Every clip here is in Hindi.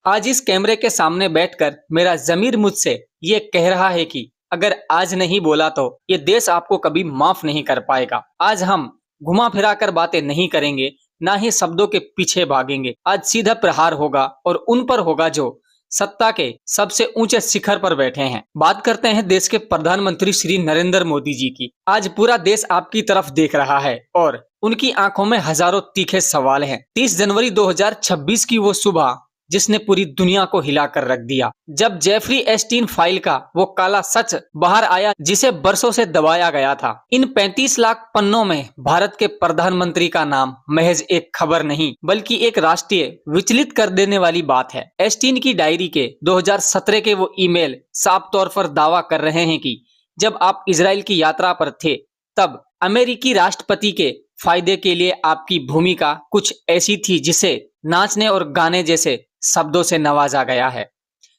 आज इस कैमरे के सामने बैठकर मेरा ज़मीर मुझसे ये कह रहा है कि अगर आज नहीं बोला तो ये देश आपको कभी माफ नहीं कर पाएगा। आज हम घुमा फिरा कर बातें नहीं करेंगे, ना ही शब्दों के पीछे भागेंगे। आज सीधा प्रहार होगा और उन पर होगा जो सत्ता के सबसे ऊंचे शिखर पर बैठे हैं। बात करते हैं देश के प्रधानमंत्री श्री नरेंद्र मोदी जी की। आज पूरा देश आपकी तरफ देख रहा है और उनकी आंखों में हजारों तीखे सवाल हैं। 30 जनवरी 2026 की वो सुबह जिसने पूरी दुनिया को हिलाकर रख दिया, जब जेफरी एस्टीन फाइल का वो काला सच बाहर आया जिसे बरसों से दबाया गया था। इन 35 लाख पन्नों में भारत के प्रधानमंत्री का नाम महज एक खबर नहीं बल्कि एक राष्ट्रीय विचलित कर देने वाली बात है। एस्टीन की डायरी के 2017 के वो ईमेल साफ तौर पर दावा कर रहे हैं कि जब आप इजराइल की यात्रा पर थे तब अमेरिकी राष्ट्रपति के फायदे के लिए आपकी भूमिका कुछ ऐसी थी जिसे नाचने और गाने जैसे शब्दों से नवाजा गया है।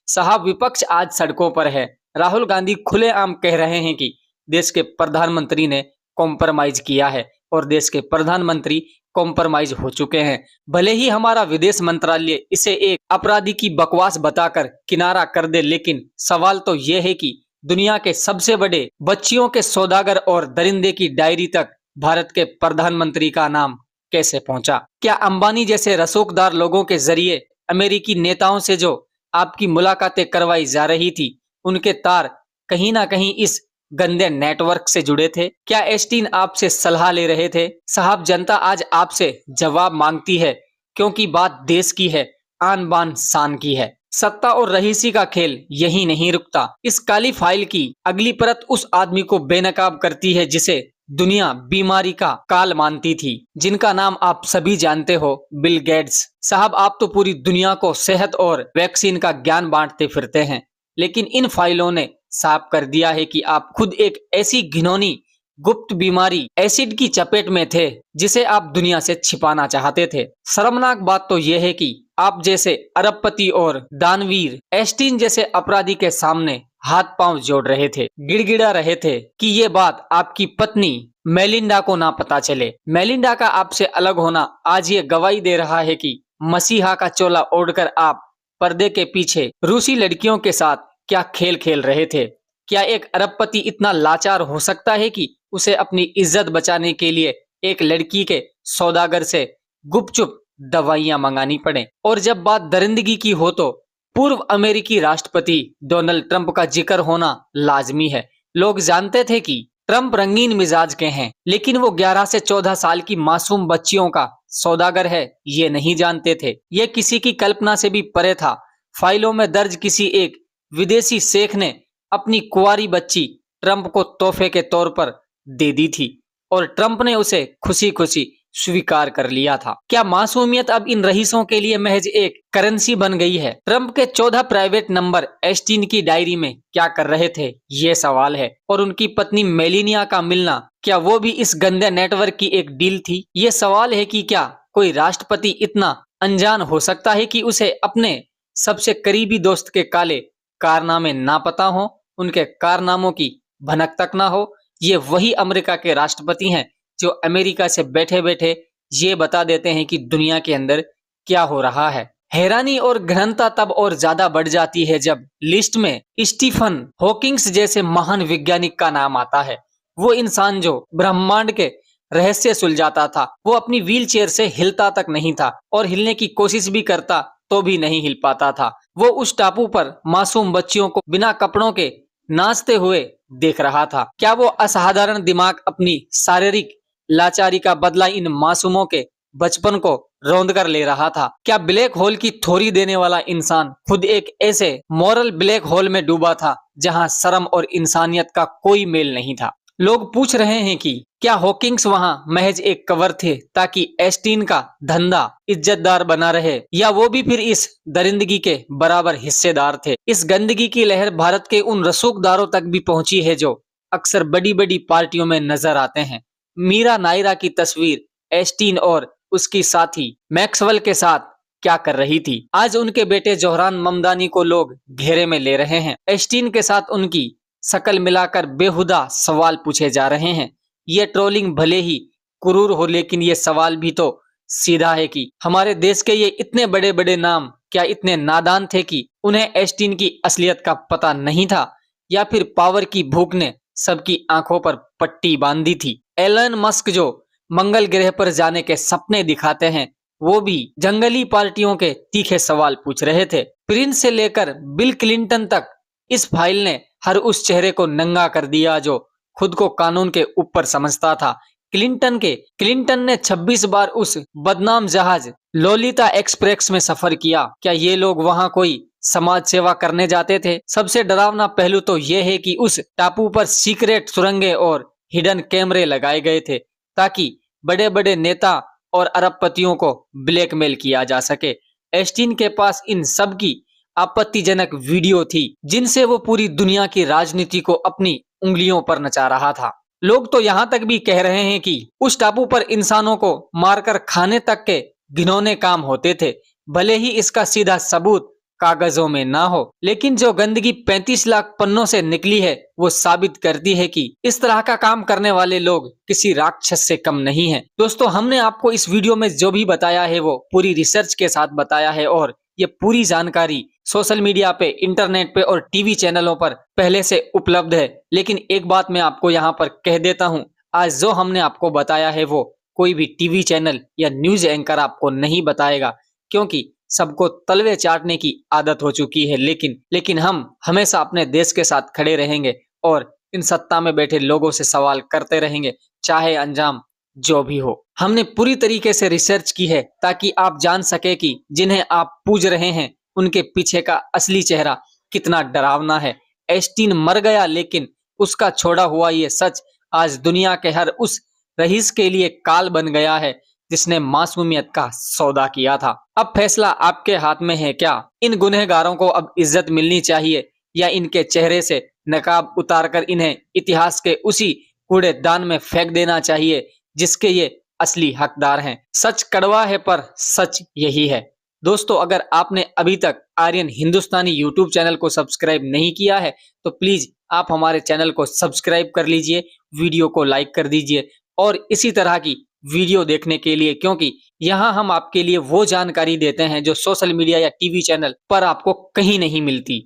साहब, विपक्ष आज सड़कों पर है। राहुल गांधी खुलेआम कह रहे हैं कि देश के प्रधानमंत्री ने कॉम्प्रोमाइज किया है और देश के प्रधानमंत्री कॉम्प्रोमाइज हो चुके हैं। भले ही हमारा विदेश मंत्रालय इसे एक अपराधी की बकवास बताकर किनारा कर दे, लेकिन सवाल तो यह है कि दुनिया के सबसे बड़े बच्चियों के सौदागर और दरिंदे की डायरी तक भारत के प्रधानमंत्री का नाम कैसे पहुंचा? क्या अंबानी जैसे रसूखदार लोगों के जरिए अमेरिकी नेताओं से जो आपकी मुलाकातें करवाई जा रही थी, उनके तार कहीं ना कहीं इस गंदे नेटवर्क से जुड़े थे? क्या एस्टीन आपसे सलाह ले रहे थे? साहब, जनता आज आपसे जवाब मांगती है, क्योंकि बात देश की है, आन बान शान की है। सत्ता और रहीसी का खेल यही नहीं रुकता। इस काली फाइल की अगली परत उस आदमी को बेनकाब करती है जिसे दुनिया बीमारी का काल मानती थी, जिनका नाम आप सभी जानते हो, बिल गेट्स। साहब, आप तो पूरी दुनिया को सेहत और वैक्सीन का ज्ञान बांटते फिरते हैं, लेकिन इन फाइलों ने साफ कर दिया है कि आप खुद एक ऐसी घिनौनी गुप्त बीमारी एसिड की चपेट में थे जिसे आप दुनिया से छिपाना चाहते थे। शर्मनाक बात तो यह है कि आप जैसे अरबपति और दानवीर एस्टीन जैसे अपराधी के सामने हाथ पांव जोड़ रहे थे, गिड़गिड़ा रहे थे कि ये बात आपकी पत्नी मेलिंडा को ना पता चले। मेलिंडा का आपसे अलग होना आज ये गवाही दे रहा है कि मसीहा का चोला ओढ़कर आप पर्दे के पीछे रूसी लड़कियों के साथ क्या खेल खेल रहे थे। क्या एक अरबपति इतना लाचार हो सकता है कि उसे अपनी इज्जत बचाने के लिए एक लड़की के सौदागर से गुपचुप दवाइयां मंगानी पड़े? और जब बात दरिंदगी की हो तो पूर्व अमेरिकी राष्ट्रपति डोनाल्ड ट्रंप का जिक्र होना लाजमी है। लोग जानते थे कि ट्रंप रंगीन मिजाज के हैं, लेकिन वो 11 से 14 साल की मासूम बच्चियों का सौदागर है, ये नहीं जानते थे। ये किसी की कल्पना से भी परे था। फाइलों में दर्ज किसी एक विदेशी शेख ने अपनी कुंवारी बच्ची ट्रंप को तोहफे के तौर पर दे दी थी और ट्रंप ने उसे खुशी खुशी स्वीकार कर लिया था। क्या मासूमियत अब इन रईसों के लिए महज एक करेंसी बन गई है? ट्रंप के 14 प्राइवेट नंबर एस्टीन की डायरी में क्या कर रहे थे, ये सवाल है। और उनकी पत्नी मेलिनिया का मिलना, क्या वो भी इस गंदे नेटवर्क की एक डील थी? ये सवाल है कि क्या कोई राष्ट्रपति इतना अनजान हो सकता है कि उसे अपने सबसे करीबी दोस्त के काले कारनामे ना पता हो, उनके कारनामों की भनक तक ना हो? ये वही अमेरिका के राष्ट्रपति हैं जो अमेरिका से बैठे बैठे ये बता देते हैं कि दुनिया के अंदर क्या हो रहा है। हैरानी और घृणा तब और ज्यादा बढ़ जाती है जब लिस्ट में स्टीफन हॉकिंग्स जैसे महान वैज्ञानिक का नाम आता है। वो इंसान जो ब्रह्मांड के रहस्य सुलझाता था, वो अपनी व्हील चेयर से हिलता तक नहीं था और हिलने की कोशिश भी करता तो भी नहीं हिल पाता था। वो उस टापू पर मासूम बच्चियों को बिना कपड़ों के नाचते हुए देख रहा था। क्या वो असाधारण दिमाग अपनी शारीरिक लाचारी का बदला इन मासूमों के बचपन को रौंद कर ले रहा था? क्या ब्लैक होल की थ्योरी देने वाला इंसान खुद एक ऐसे मॉरल ब्लैक होल में डूबा था जहां शर्म और इंसानियत का कोई मेल नहीं था? लोग पूछ रहे हैं कि क्या हॉकिंग्स वहां महज एक कवर थे ताकि एस्टीन का धंधा इज्जतदार बना रहे, या वो भी फिर इस दरिंदगी के बराबर हिस्सेदार थे? इस गंदगी की लहर भारत के उन रसूखदारों तक भी पहुंची है जो अक्सर बड़ी बड़ी पार्टियों में नजर आते हैं। मीरा नायरा की तस्वीर एस्टीन और उसकी साथी मैक्सवेल के साथ क्या कर रही थी? आज उनके बेटे जोहरान ममदानी को लोग घेरे में ले रहे हैं। एस्टीन के साथ उनकी शकल मिलाकर बेहुदा सवाल पूछे जा रहे हैं। ये ट्रोलिंग भले ही क्रूर हो, लेकिन ये सवाल भी तो सीधा है कि हमारे देश के ये इतने बड़े बड़े नाम क्या इतने नादान थे कि उन्हें एस्टीन की असलियत का पता नहीं था, या फिर पावर की भूख ने सबकी आंखों पर पट्टी बांधी थी? एलन मस्क जो मंगल ग्रह पर जाने के सपने दिखाते हैं, वो भी जंगली पार्टियों के तीखे सवाल पूछ रहे थे। प्रिंस से लेकर बिल क्लिंटन तक इस फाइल ने हर उस चेहरे को नंगा कर दिया जो खुद को कानून के ऊपर समझता था। क्लिंटन ने 26 बार उस बदनाम जहाज लोलिता एक्सप्रेस में सफर किया। क्या ये लोग वहां कोई समाज सेवा करने जाते थे? सबसे डरावना पहलू तो यह है कि उस टापू पर सीक्रेट सुरंगें और हिडन कैमरे लगाए गए थे ताकि बड़े बड़े नेता और अरबपतियों को ब्लैकमेल किया जा सके। एस्टीन के पास इन सब की आपत्तिजनक वीडियो थी जिनसे वो पूरी दुनिया की राजनीति को अपनी उंगलियों पर नचा रहा था। लोग तो यहाँ तक भी कह रहे हैं कि उस टापू पर इंसानों को मारकर खाने तक के घिनौने काम होते थे, भले ही इसका सीधा सबूत कागजों में ना हो। लेकिन जो गंदगी 35 लाख पन्नों से निकली है वो साबित करती है कि इस तरह का काम करने वाले लोग किसी राक्षस से कम नहीं हैं। दोस्तों, हमने आपको इस वीडियो में जो भी बताया है वो पूरी रिसर्च के साथ बताया है और ये पूरी जानकारी सोशल मीडिया पे, इंटरनेट पे और टीवी चैनलों पर पहले से उपलब्ध है। लेकिन एक बात मैं आपको यहाँ पर कह देता हूँ, आज जो हमने आपको बताया है वो कोई भी टीवी चैनल या न्यूज एंकर आपको नहीं बताएगा, क्योंकि सबको तलवे चाटने की आदत हो चुकी है। लेकिन हम हमेशा अपने देश के साथ खड़े रहेंगे और इन सत्ता में बैठे लोगों से सवाल करते रहेंगे, चाहे अंजाम जो भी हो। हमने पूरी तरीके से रिसर्च की है ताकि आप जान सके कि जिन्हें आप पूज रहे हैं उनके पीछे का असली चेहरा कितना डरावना है। एस्टीन मर गया, लेकिन उसका छोड़ा हुआ ये सच आज दुनिया के हर उस रईस के लिए काल बन गया है जिसने मासूमियत का सौदा किया था। अब फैसला आपके हाथ में है। क्या इन गुनहगारों को अब इज्जत मिलनी चाहिए या इनके चेहरे से नकाब उतारकर इन्हें इतिहास के उसी कूड़ेदान में फेंक देना चाहिए जिसके ये असली हकदार हैं? सच कड़वा है पर सच यही है। दोस्तों, अगर आपने अभी तक आर्यन हिंदुस्तानी यूट्यूब चैनल को सब्सक्राइब नहीं किया है तो प्लीज आप हमारे चैनल को सब्सक्राइब कर लीजिए, वीडियो को लाइक कर दीजिए और इसी तरह की वीडियो देखने के लिए, क्योंकि यहाँ हम आपके लिए वो जानकारी देते हैं जो सोशल मीडिया या टीवी चैनल पर आपको कहीं नहीं मिलती।